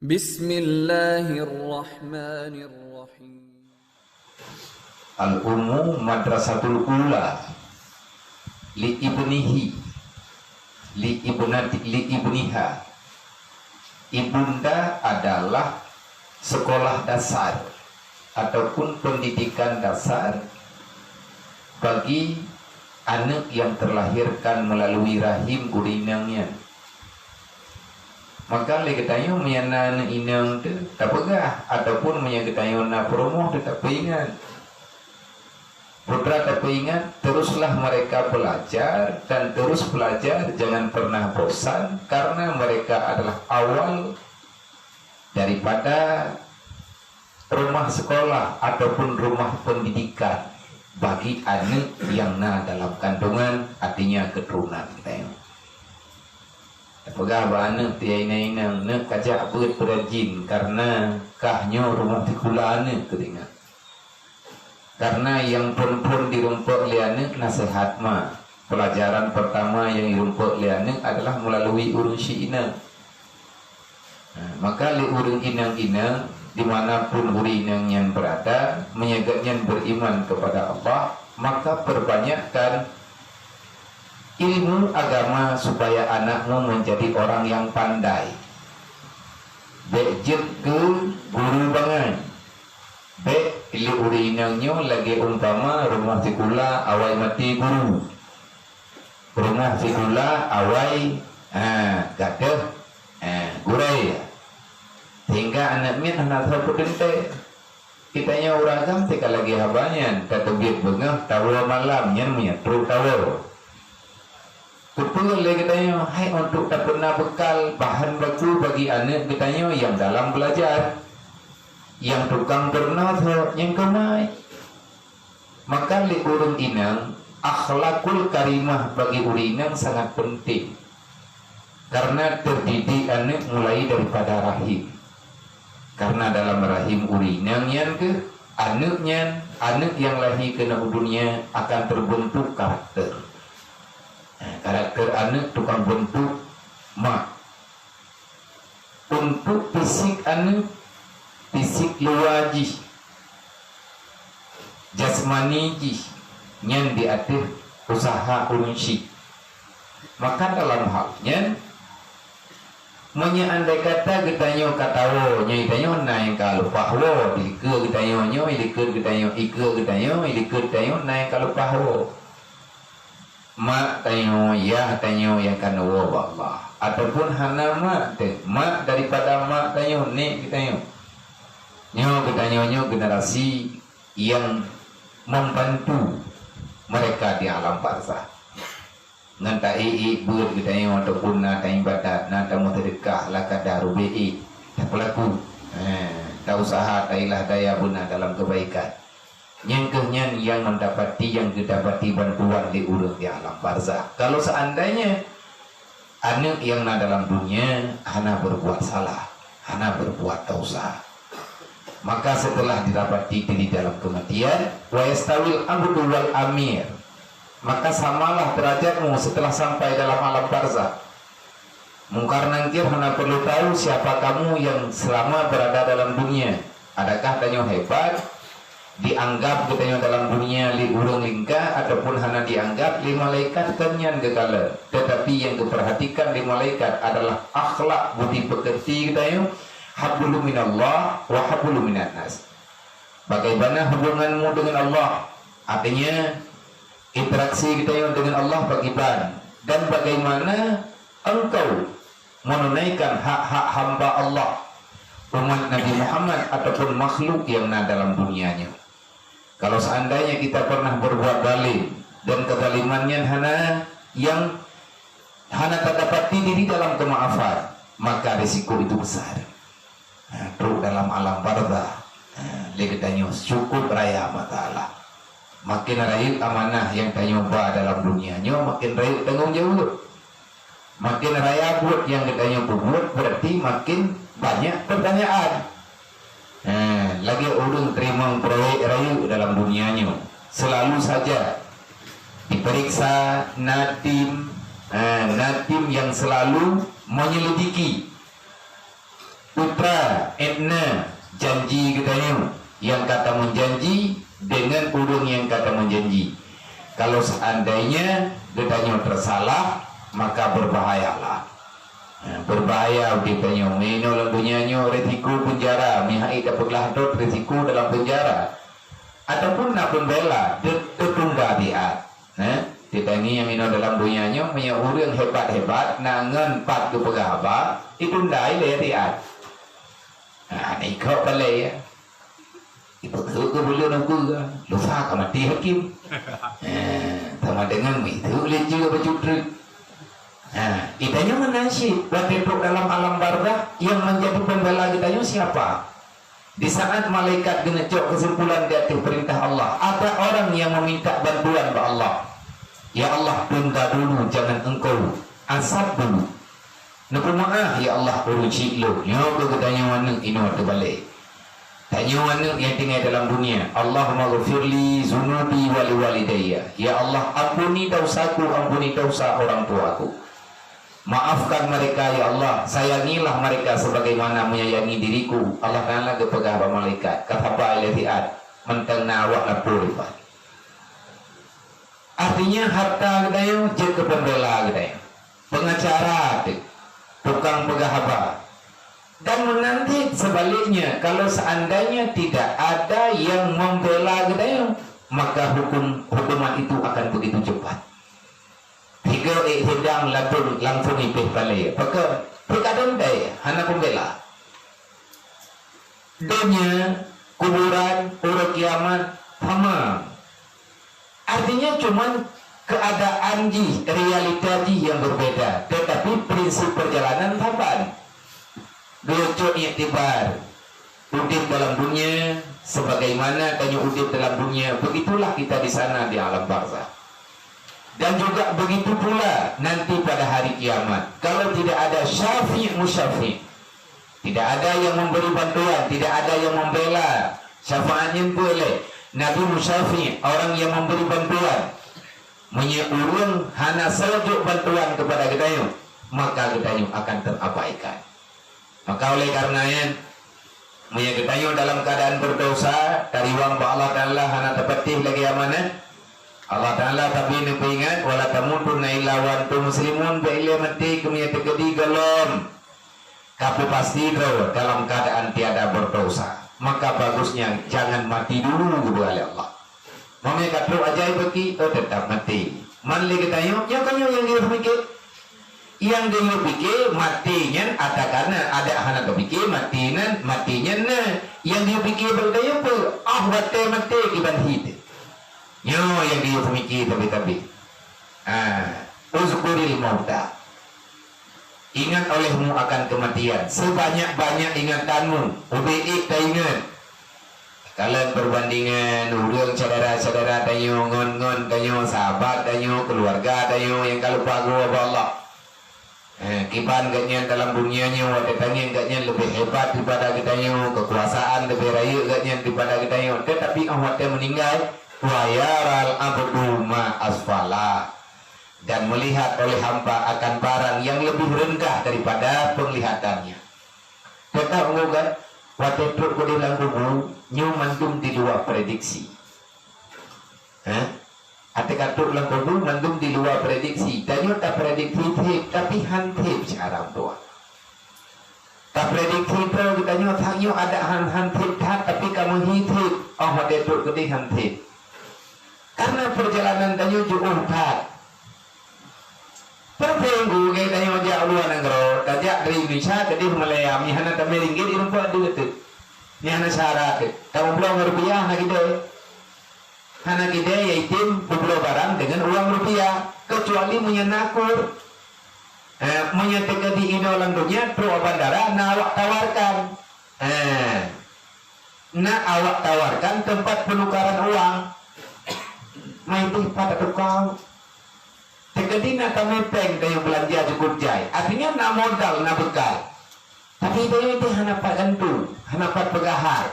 Bismillahirrahmanirrahim. Al-ummu madrasatul ula li ibnihi li ibniha. Ibunda adalah sekolah dasar ataupun pendidikan dasar bagi anak yang terlahirkan melalui rahim urinangnya. Maka le ketayo menyana inang tu tak pegah ataupun menyana ketayo na promo tu tak peingat. Putra tak peingat, teruslah mereka belajar dan terus belajar, jangan pernah bosan karena mereka adalah awal daripada rumah sekolah ataupun rumah pendidikan bagi anak yang na dalam kandungan, artinya keturunan kita. Pegah anak tiai nainang nak kajak berajin karena kahnya rumah tikula anak ketingat. Karena yang pun dirumpak lianak nasihat mah. Pelajaran pertama yang dirumpak lianak adalah melalui urung syi'inang. Maka li urung inang-inang dimanapun urinang yang berada, menyagatnya beriman kepada Allah, maka perbanyakkan ilmu agama supaya anakmu menjadi orang yang pandai. Bejek ke guru bangan. Bek ili urinangnya lagi umpama rumah sikula awai mati guru. Rumah sikula awai gadah gurai. Hingga anak min anak tahu pedente. Kitanya uragam tika lagi habanyan kata biar bengah tahu malam nyen menyetru tahu. Kupul lagi kitanya hai untuk tak pernah bekal bahan baku bagi anak kitanya yang dalam belajar. Yang tukang pernah yang kenai. Maka li urung inang akhlakul karimah bagi urinang sangat penting karena terdidik anak mulai daripada rahim. Karena dalam rahim urinang yang ke anaknya, anak yang lahir ke dunia akan terbentuk karakter. Karakter anak tukang bentuk mak. Untuk fisik anak, fisik luwaji jasmani yang diatur usaha unsi. Maka dalam halnya andai kata kita katawo nyai tanyo naik kalau pahwo dike kita nyo dike kita nyo ike kita nyo dike kita nyo naik kalau pahwo mak tanyo ya tanyo yang kanawo Allah ataupun hana mak daripada mak tanyo nek kita nyo kita nyo generasi yang membantu mereka di alam barzah. Nganta buat kita nyo ataupun na tayang badat na tamu terdekat lah kadar rubi tak pelaku tak usaha tailah daya guna dalam kebaikan nyengkehnya yang mendapati yang didapati bantuan di urut di alam barzah. Kalau seandainya anak yang na dalam dunia hana berbuat salah, hana berbuat dosa, maka setelah didapati di dalam kematian wa yastawil abdu wal amir, maka samalah derajatmu setelah sampai dalam alam barzah. Mungkar nangkir hana perlu tahu siapa kamu yang selama berada dalam dunia. Adakah tanyo hebat, dianggap katanya dalam dunia li urung lingka ataupun hana dianggap li malaikat kenyan kekala. Tetapi yang diperhatikan di malaikat adalah akhlak budi pekerti katanya. Hablum minallah wa hablum minan nas. Bagaimana hubunganmu dengan Allah? Artinya interaksi kita dengan Allah bagaimana dan bagaimana engkau menunaikan hak-hak hamba Allah umat Nabi Muhammad ataupun makhluk yang ada dalam dunianya. Kalau seandainya kita pernah berbuat zalim dan kezalimannya hana yang hana tak dapati diri dalam kemaafan, maka risiko itu besar. Terus dalam alam barzah legetanyo cukup raya matalah. Makin raih amanah yang tanyoba dalam dunianya, makin raih tanggung jawab. Makin raya buat yang kita buat berarti makin banyak pertanyaan. Lagi urung terima proyek rayu dalam dunianya, selalu saja diperiksa natim yang selalu menyelidiki putra etna janji katanya yang kata menjanji dengan urang yang kata menjanji. Kalau seandainya katanya tersalah maka berbahayalah. Berbahaya ditanya meno lagunya resiko penjara mihai dapatlah dot resiko dalam penjara ataupun nak pembela tertunda biat ditanya yang meno dalam bunyanya punya orang hebat-hebat nangan pat ke pegawai itu ndai le biat ini kau balai ya itu tu ke boleh nak gua lupa kau mati hakim sama dengan itu boleh juga bercudrik. Itanya menasib waktu itu dalam alam barzah yang menjadi pembela kitanya siapa? Di saat malaikat genecok kesimpulan di atas perintah Allah, ada orang yang meminta bantuan kepada Allah. Ya Allah, tunda dulu, jangan engkau asap dulu. Nak maaf ya Allah, uruci lo. Nyo katanya mana ino terbalik. Tanya mana yang tinggal dalam dunia. Allahumma ghfirli zunubi wali walidayya. Ya Allah, ampuni dosaku, ampuni dosa orang tuaku. Maafkan mereka ya Allah, sayangilah mereka sebagaimana menyayangi diriku. Allah Ta'ala kepegah malaikat kata ba'ilati'at mentengna wak lapuripat. Artinya harta gedaya jaga pembela gedaya, pengacara tukang pegahaba. Dan menanti sebaliknya, kalau seandainya tidak ada yang membela gedaya, maka hukuman itu akan begitu cepat. Tiga sedang langsung ipih balai. Maka perkataan daya hana pembela. Dunia, kuburan, urut kiamat, sama. Artinya cuma keadaan realita yang berbeda. Tetapi prinsip perjalanan taban. Dua iktibar. Udip dalam dunia, sebagaimana tanya udip dalam dunia, begitulah kita di sana di alam barzah. Dan juga begitu pula nanti pada hari kiamat. Kalau tidak ada syafi' musyafi', tidak ada yang memberi bantuan, tidak ada yang membela, syafaatnya boleh. Nabi musyafi', orang yang memberi bantuan, menyurung hana sejuk bantuan kepada kita, maka kita akan terabaikan. Maka oleh karenanya kita dalam keadaan berdosa dari wang Allah Ta'ala hana tepatih lagi amanah. Allah Ta'ala tapi ini ingat wala tamutun illa wa antum muslimun ba illa mati kemia tegedi galom kapu pasti dalam keadaan tiada berdosa. Maka bagusnya jangan mati dulu kepada Allah. Mami kata ajaib bagi tetap mati. Manli kita ya kan yang dia pikir yang dia pikir matinya ada karena ada hana kepikir matinya yang dia pikir berdaya pun wate mati kiban hid. Yo yang dia mikir tapi uzkuril mauta, ingat olehmu akan kematian sebanyak-banyak ingatanmu. Ubi tak ingat kalian perbandingan urang saudara-saudara tayo ngon tayo sahabat tayo keluarga tayo yang kalau pagu Allah kiban katnya dalam dunianya wadah tanya katnya lebih hebat daripada kita kekuasaan lebih raya katnya daripada kita tetapi awatnya meninggal wayaral abdu ma asfala, dan melihat oleh hamba akan barang yang lebih rendah daripada penglihatannya. Kita mengugat waktu truk ke dalam kubur nyumandum di luar prediksi. Ada kartu dalam kubur mandum di luar prediksi. Dan tak prediksi tapi hantip sekarang doa. Tak prediksi itu kita nyotanya ada hantip tapi kamu hitip ada truk ke hantip. Karena perjalanan tanyo jauh tak. Perpenggu kay tanyo dia luar negara, tajak dari Indonesia ke di Malaya, mihana ta meringgit irumpa duit. Mihana syarat. Kamu belum rupiah na kita. Hana kita yaitim pulau barang dengan uang rupiah kecuali menyenakur. Menyatakan di inolang dunia pro bandara na awak tawarkan. Na awak tawarkan tempat penukaran uang. Maitih pada tukang tegedina kami peng kayu belanja cukup jai. Artinya nak modal nak bekal. Tapi itu hanapat gantu, hanapat pegahar.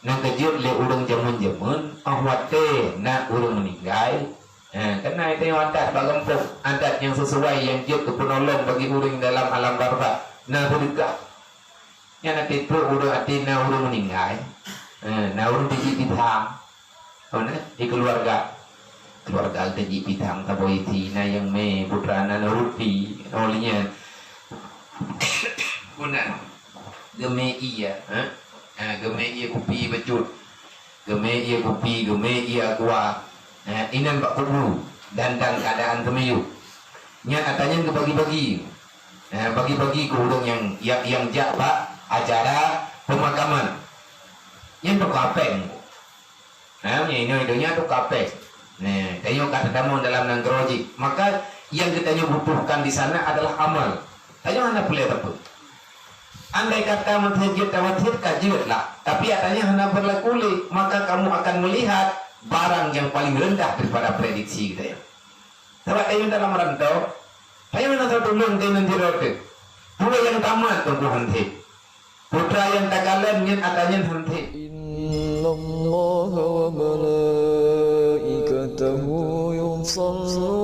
Nak kejut le urang jamun awate nak urang meninggal. Karena itu yang adat bagempuk, adat yang sesuai yang jut ke penolong bagi urang dalam alam barzah. Nah berdekat. Yang nanti tu urut hati na urut meninggal. Na urut di pitang. Mana di keluarga di pitang taboi ti na yang me putra na rupi olehnya guna geme iya, geme iya kupi becut, geme iya kupi, geme iya kuah. Inan pak kubu dan keadaan kemiu. Nya katanya ke bagi-bagi. Bagi-bagi kurung yang jak pak acara pemakaman. Yang tu kapeng. Ini idenya tu kapeng. Nah, tayo kata dalam nanggroji. Maka yang kita butuhkan di sana adalah amal. Tayo anda boleh apa? Andai kata matahid kajilah. Tapi katanya hanya berlaku maka kamu akan melihat barang yang paling rendah daripada prediksi kita ya. Sebab tayo dalam rantau, tayo nak tulung dengan dirode. Dua yang tamat untuk henti. Putra yang takalan yang katanya henti. Inna Allah wa malaikatahu yusalluna